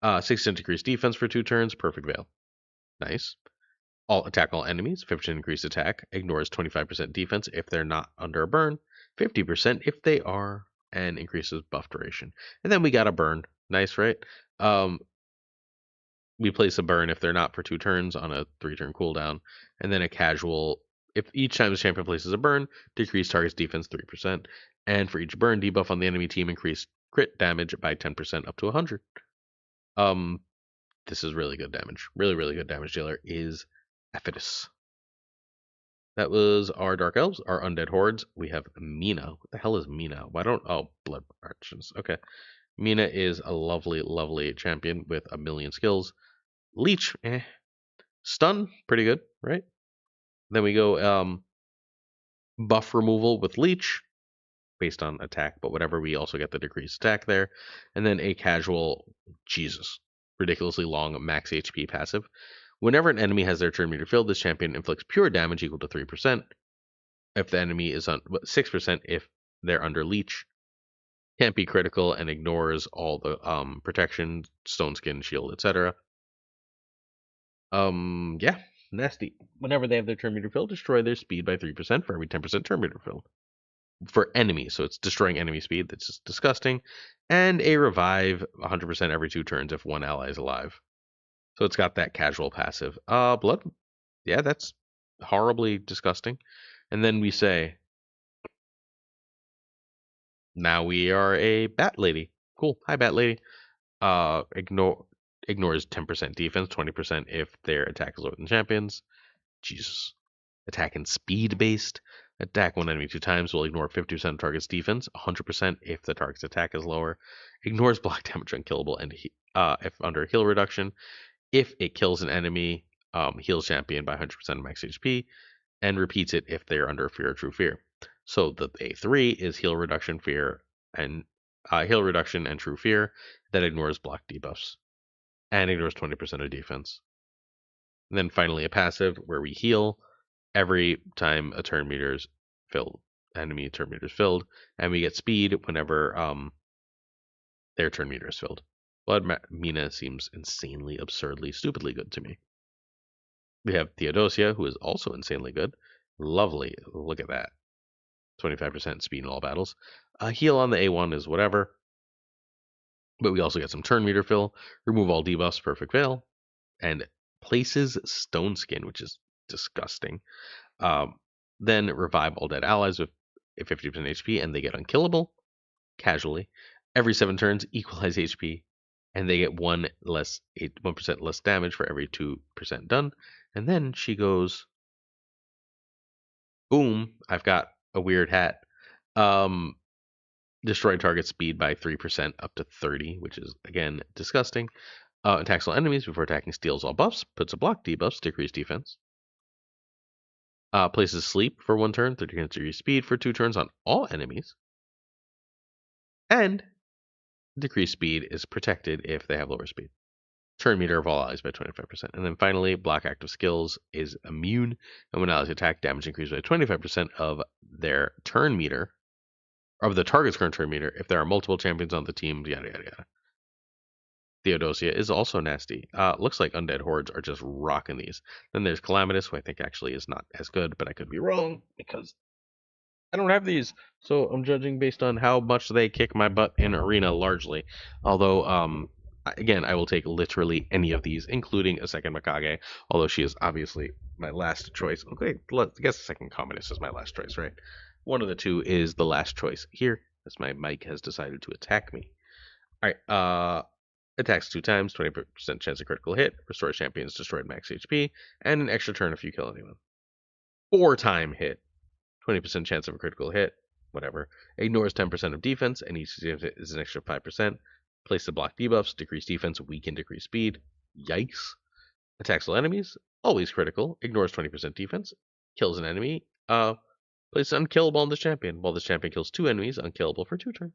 6% increased defense for 2 turns, perfect veil. Nice. All enemies, 50% increased attack, ignores 25% defense if they're not under a burn, 50% if they are, and increases buff duration. And then we got a burn. Nice, right? Um, we place a burn if they're not for 2 turns on a 3 turn cooldown, and then a casual if each time the champion places a burn, decrease target's defense 3%, and for each burn debuff on the enemy team, increase crit damage by 10% up to 100. Um, this is really good damage. Really good damage dealer is Ephitus. That was our Dark Elves, our Undead Hordes. We have Mina. What the hell is Mina? Why don't... Oh, Blood Archons. Okay. Mina is a lovely champion with a million skills. Leech, Stun, pretty good, right? Then we go buff removal with Leech, based on attack, but whatever, we also get the decreased attack there. And then a casual, Jesus, ridiculously long max HP passive. Whenever an enemy has their turn meter filled, this champion inflicts pure damage equal to 3%. If the enemy is on 6% if they're under leech. Can't be critical and ignores all the protection, stone skin, shield, etc. Yeah, nasty. Whenever they have their turn meter filled, destroy their speed by 3% for every 10% turn meter filled. For enemies, so it's destroying enemy speed. That's just disgusting. And a revive 100% every 2 turns if one ally is alive. So it's got that casual passive. Blood. Yeah, that's horribly disgusting. And then we say, now we are a Bat Lady. Cool. Hi, Bat Lady. Ignores 10% defense, 20% if their attack is lower than champions. Jesus. Attack and speed based. Attack one enemy 2 times will ignore 50% of target's defense, 100% if the target's attack is lower. Ignores block damage unkillable and if under heal reduction. If it kills an enemy, heals champion by 100% max HP, and repeats it if they're under fear or true fear. So the A3 is heal reduction, fear, and heal reduction and true fear that ignores block debuffs and ignores 20% of defense. And then finally a passive where we heal every time a turn meter is filled, enemy turn meter is filled, and we get speed whenever their turn meter is filled. Blood Mina seems insanely, absurdly, stupidly good to me. We have Theodosia, who is also insanely good. Lovely. Look at that. 25% speed in all battles. Heal on the A1 is whatever. But we also get some turn meter fill. Remove all debuffs, perfect veil. And places stone skin, which is disgusting. Um, then revive all dead allies with a 50% HP, and they get unkillable casually. Every 7 turns, equalize HP, and they get 1% less damage for every 2% done. And then she goes, boom! I've got a weird hat. Um, Destroy target speed by 3% up to 30, which is again disgusting. Attacks all enemies before attacking, steals all buffs, puts a block debuffs, decrease defense. Places sleep for 1 turn, 30 decrease speed for 2 turns on all enemies. And decreased speed is protected if they have lower speed. Turn meter of all allies by 25%. And then finally, block active skills is immune. And when allies attack, damage increases by 25% of their turn meter, of the target's current turn meter, if there are multiple champions on the team, yada, yada, yada. Theodosia is also nasty. Looks like Undead Hordes are just rocking these. Then there's Calamitous, who I think actually is not as good, but I could be wrong because I don't have these. So I'm judging based on how much they kick my butt in Arena largely. Although, again, I will take literally any of these, including a second Mikage, although she is obviously my last choice. Okay, let's guess the second Commodus is my last choice, right? One of the two is the last choice here, as my mic has decided to attack me. All right, attacks 2 times, 20% chance of critical hit, restores champions destroyed max HP, and an extra turn if you kill anyone. 4-time hit, 20% chance of a critical hit, whatever. Ignores 10% of defense, and each hit is an extra 5%. Place the block debuffs, decrease defense, weaken, decrease speed. Yikes. Attacks all enemies, always critical, ignores 20% defense, kills an enemy, places unkillable on this champion. While this champion kills 2 enemies, unkillable for 2 turns.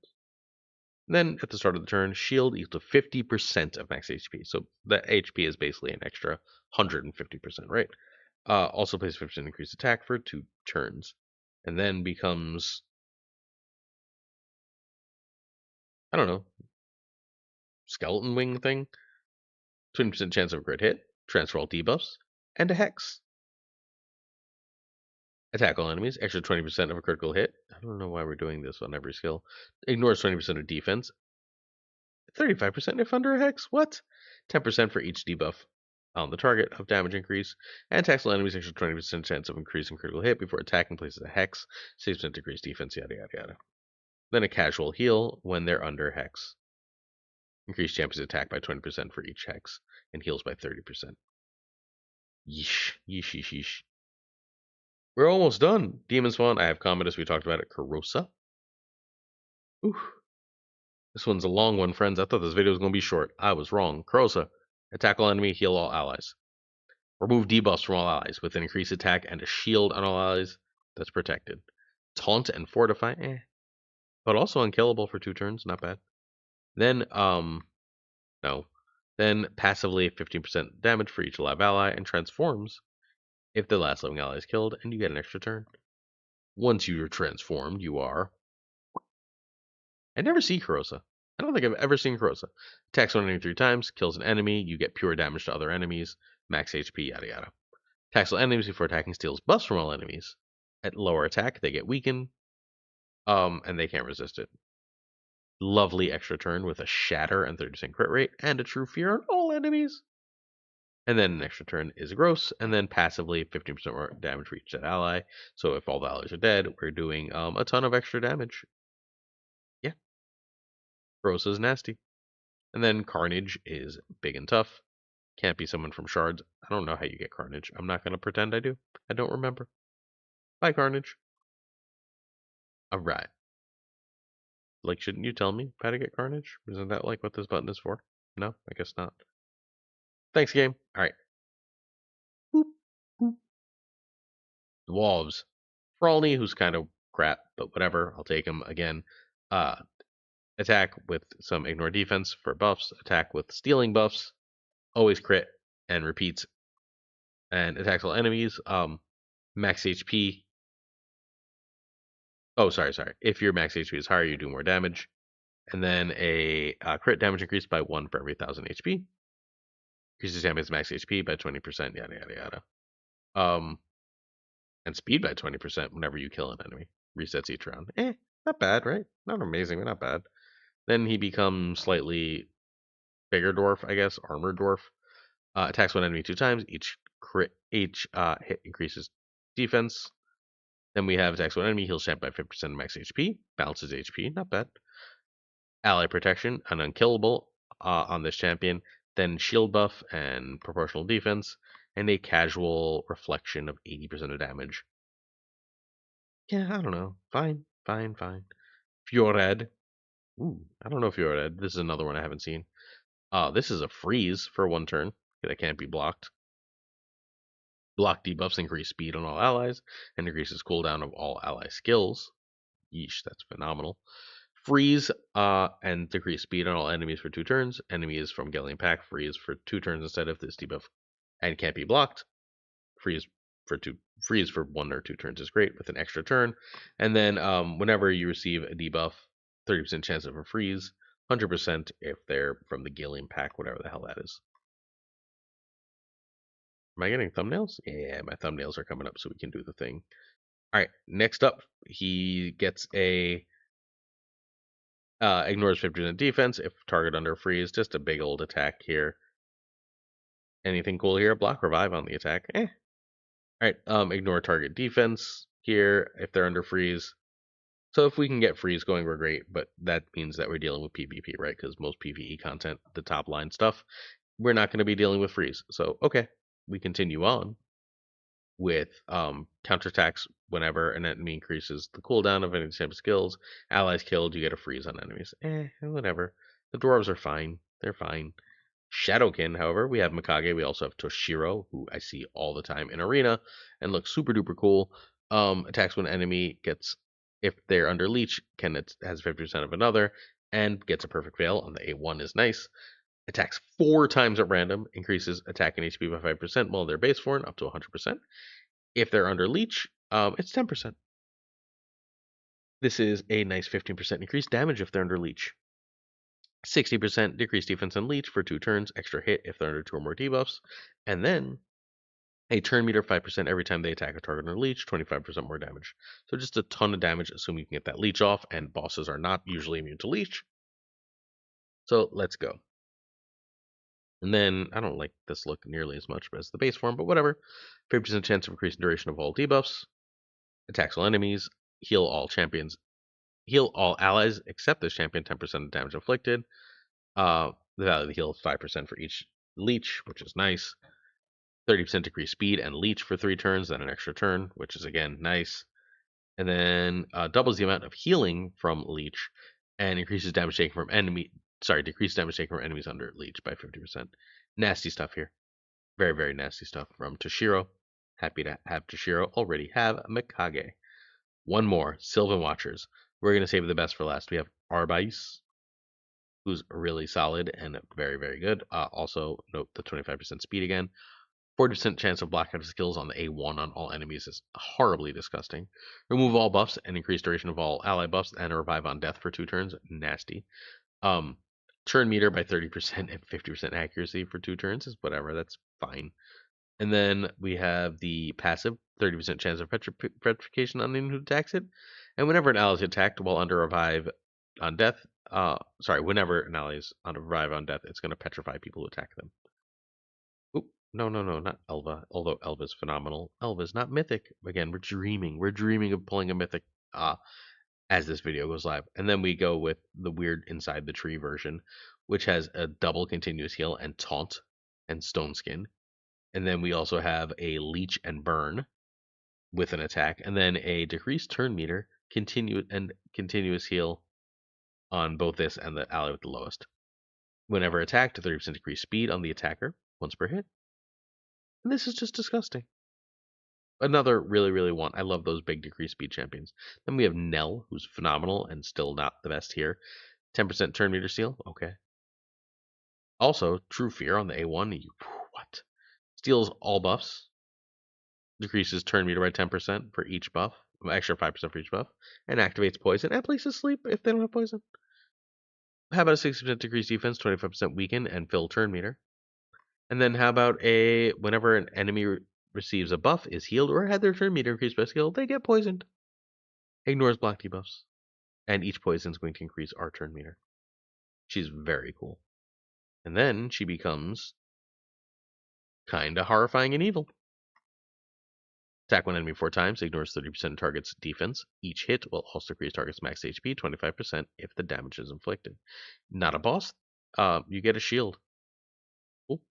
Then at the start of the turn, shield equals to 50% of max HP. So the HP is basically an extra 150%, right? Also plays 50% increased attack for 2 turns. And then becomes, I don't know, skeleton wing thing. 20% chance of a crit hit, transfer all debuffs, and a hex. Attack all enemies, extra 20% of a critical hit. I don't know why we're doing this on every skill. Ignores 20% of defense. 35% if under a hex. What? 10% for each debuff on the target of damage increase. And attacks all enemies, extra 20% chance of increasing critical hit before attacking places a hex. 6% decreased defense, yada yada yada. Then a casual heal when they're under hex. Increase champion's attack by 20% for each hex, and heals by 30%. Yeesh, yeesh, yeesh, yeesh. We're almost done. Demon Spawn, I have Commodus, we talked about it. Karosa. Ooh. This one's a long one, friends. I thought this video was going to be short. I was wrong. Karosa. Attack all enemy, heal all allies. Remove debuffs from all allies with an increased attack and a shield on all allies that's protected. Taunt and fortify, but also unkillable for 2 turns, not bad. Then, no. Then passively 15% damage for each alive ally and transforms if the last living ally is killed, and you get an extra turn. Once you're transformed, you are. I never see Karosa. I don't think I've ever seen Karosa. Attacks one enemy 3 times, kills an enemy, you get pure damage to other enemies, max HP, yada yada. Attacks all enemies before attacking, steals buffs from all enemies. At lower attack, they get weakened, and they can't resist it. Lovely extra turn with a shatter and 30% crit rate, and a true fear on all enemies. And then an extra turn is gross, and then passively 15% more damage for each dead ally. So if all the allies are dead, we're doing a ton of extra damage. Yeah. Gross is nasty. And then Carnage is big and tough. Can't be someone from Shards. I don't know how you get Carnage. I'm not going to pretend I do. I don't remember. Bye, Carnage. Alright. Like, shouldn't you tell me how to get Carnage? Isn't that like what this button is for? No, I guess not. Thanks, game. Alright. Boop, boop. Dwarves. Frawley, who's kind of crap, but whatever. I'll take him again. Attack with some ignore defense for buffs. Attack with stealing buffs. Always crit and repeats. And attacks all enemies. Max HP. Oh, sorry. If your max HP is higher, you do more damage. And then a crit damage increased by 1 for every 1000 HP. Increases champion's max HP by 20%, yada yada yada. And speed by 20% whenever you kill an enemy. Resets each round. Not bad, right? Not amazing, but not bad. Then he becomes slightly bigger dwarf, I guess. Armored dwarf. Attacks one enemy 2 times. Each each hit increases defense. Then we have attacks one enemy, heals champ by 50% of max HP, balances HP, not bad. Ally protection, an unkillable on this champion, then shield buff and proportional defense, and a casual reflection of 80% of damage. Yeah, I don't know. Fine, fine, fine. Fiored. Ooh, I don't know Fiored. This is another one I haven't seen. This is a freeze for one turn that can't be blocked. Block debuffs increase speed on all allies and increases cooldown of all ally skills. Yeesh, that's phenomenal. Freeze and decrease speed on all enemies for 2 turns. Enemies from Galleon Pack freeze for 2 turns instead of this debuff and can't be blocked. Freeze freeze for 1 or 2 turns is great with an extra turn. And then whenever you receive a debuff, 30% chance of a freeze, 100% if they're from the Galleon Pack, whatever the hell that is. Am I getting thumbnails? Yeah, my thumbnails are coming up so we can do the thing. All right, next up, he gets a ignores 50% defense if target under freeze. Just a big old attack here. Anything cool here? Block revive on the attack. All right, ignore target defense here if they're under freeze. So if we can get freeze going, we're great, but that means that we're dealing with PvP, right? Because most PvE content, the top line stuff, we're not going to be dealing with freeze. So, okay, we continue on with counterattacks whenever an enemy increases the cooldown of any type of skills. Allies killed, you get a freeze on enemies. Whatever. The dwarves are fine. They're fine. Shadowkin, however, we have Mikage. We also have Toshiro, who I see all the time in Arena and looks super duper cool. Attacks when enemy gets, if they're under leech, has 50% of another and gets a perfect fail on the A1 is nice. Attacks 4 times at random, increases attack and HP by 5% while they're base form up to 100%. If they're under leech, it's 10%. This is a nice 15% increased damage if they're under leech. 60% decreased defense and leech for 2 turns, extra hit if they're under 2 or more debuffs, and then a turn meter 5% every time they attack a target under leech, 25% more damage. So just a ton of damage, assuming you can get that leech off, and bosses are not usually immune to leech. So let's go. And then, I don't like this look nearly as much as the base form, but whatever. 50% chance of increased duration of all debuffs. Attacks all enemies. Heal all champions. Heal all allies except this champion, 10% of damage inflicted. The value of the heal is 5% for each leech, which is nice. 30% decreased speed and leech for 3 turns, then an extra turn, which is again nice. And then doubles the amount of healing from leech and increases damage taken from decreased damage taken from enemies under leech by 50%. Nasty stuff here. Very, very nasty stuff from Toshiro. Happy to have Toshiro. Already have Mikage. One more, Sylvan Watchers. We're going to save the best for last. We have Arbais, who's really solid and very, very good. Also, note the 25% speed again. 40% chance of blackout skills on the A1 on all enemies is horribly disgusting. Remove all buffs and increase duration of all ally buffs and a revive on death for 2 turns. Nasty. Turn meter by 30% and 50% accuracy for 2 turns is whatever. That's fine. And then we have the passive 30% chance of petrification on anyone who attacks it. And whenever an ally is attacked while under revive on death, whenever an ally is on revive on death, it's going to petrify people who attack them. Oop, no, not Elva. Although Elva's phenomenal. Elva's not mythic. Again, we're dreaming. We're dreaming of pulling a mythic as this video goes live. And then we go with the weird inside the tree version, which has a double continuous heal and taunt and stone skin. And then we also have a leech and burn with an attack, and then a decreased turn meter, continuous heal on both this and the ally with the lowest. Whenever attacked, 30% decreased speed on the attacker once per hit. And this is just disgusting. Another really, really want. I love those big decreased speed champions. Then we have Nell, who's phenomenal and still not the best here. 10% turn meter steal. Okay. Also, True Fear on the A1. What? Steals all buffs. Decreases turn meter by 10% for each buff. Extra 5% for each buff. And activates poison and places sleep if they don't have poison. How about a 60% decreased defense, 25% weaken, and fill turn meter? And then how about whenever an enemy receives a buff, is healed, or had their turn meter increased by skill, they get poisoned. Ignores block debuffs. And each poison is going to increase our turn meter. She's very cool. And then she becomes Kinda horrifying and evil. Attack one enemy 4 times, ignores 30% of target's defense. Each hit will also increase target's max HP 25% if the damage is inflicted. Not a boss. You get a shield. Cool.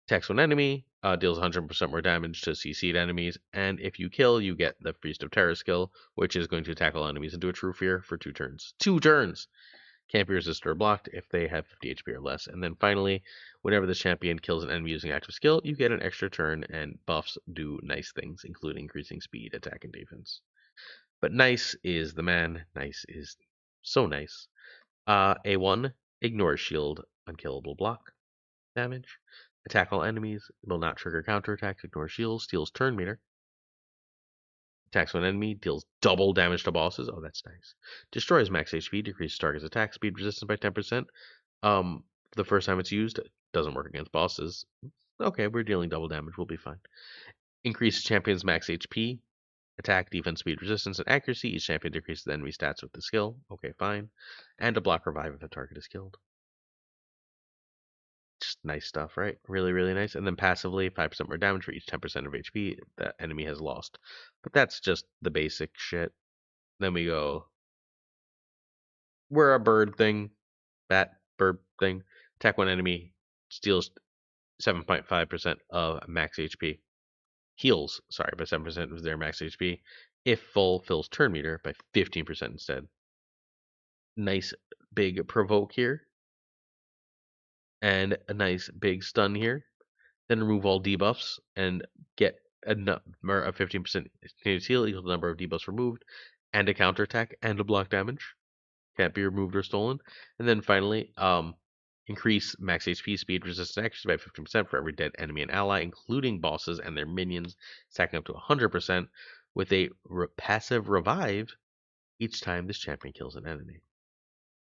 Attacks one enemy, deals 100% more damage to CC'd enemies, and if you kill, you get the Priest of Terror skill, which is going to tackle enemies into a true fear for 2 turns. 2 turns! Can't be resisted or blocked if they have 50 HP or less. And then finally, whenever the champion kills an enemy using active skill, you get an extra turn, and buffs do nice things, including increasing speed, attack, and defense. But nice is the man. Nice is so nice. A1, ignore shield, unkillable block damage. Attack all enemies, will not trigger counterattacks, ignore shields, steals turn meter. Attacks one enemy, deals double damage to bosses. Oh, that's nice. Destroys max HP, decreases target's attack speed resistance by 10%. The first time it's used, it doesn't work against bosses. Okay, we're dealing double damage, we'll be fine. Increase champion's max HP, attack, defense, speed, resistance, and accuracy. Each champion decreases the enemy stats with the skill. Okay, fine. And a block revive if a target is killed. Just nice stuff, right? Really, really nice. And then passively, 5% more damage for each 10% of HP the enemy has lost. But that's just the basic shit. Then we go, we're a bird thing, bat, bird thing. Attack one enemy, steals 7.5% of max HP. Heals, sorry, by 7% of their max HP. If full, fills turn meter by 15% instead. Nice big provoke here. And a nice big stun here. Then remove all debuffs and get a number of 15% continuous heal equal to the number of debuffs removed, and a counterattack and a block damage. Can't be removed or stolen. And then finally, increase max HP, speed, resistance, accuracy by 15% for every dead enemy and ally, including bosses and their minions, stacking up to 100% with a passive revive each time this champion kills an enemy.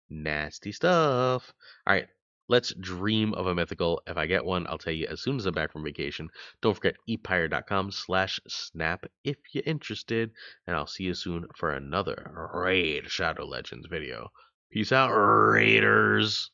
Nasty stuff. All right, let's dream of a mythical. If I get one, I'll tell you as soon as I'm back from vacation. Don't forget epire.com/snap if you're interested. And I'll see you soon for another Raid Shadow Legends video. Peace out, Raiders.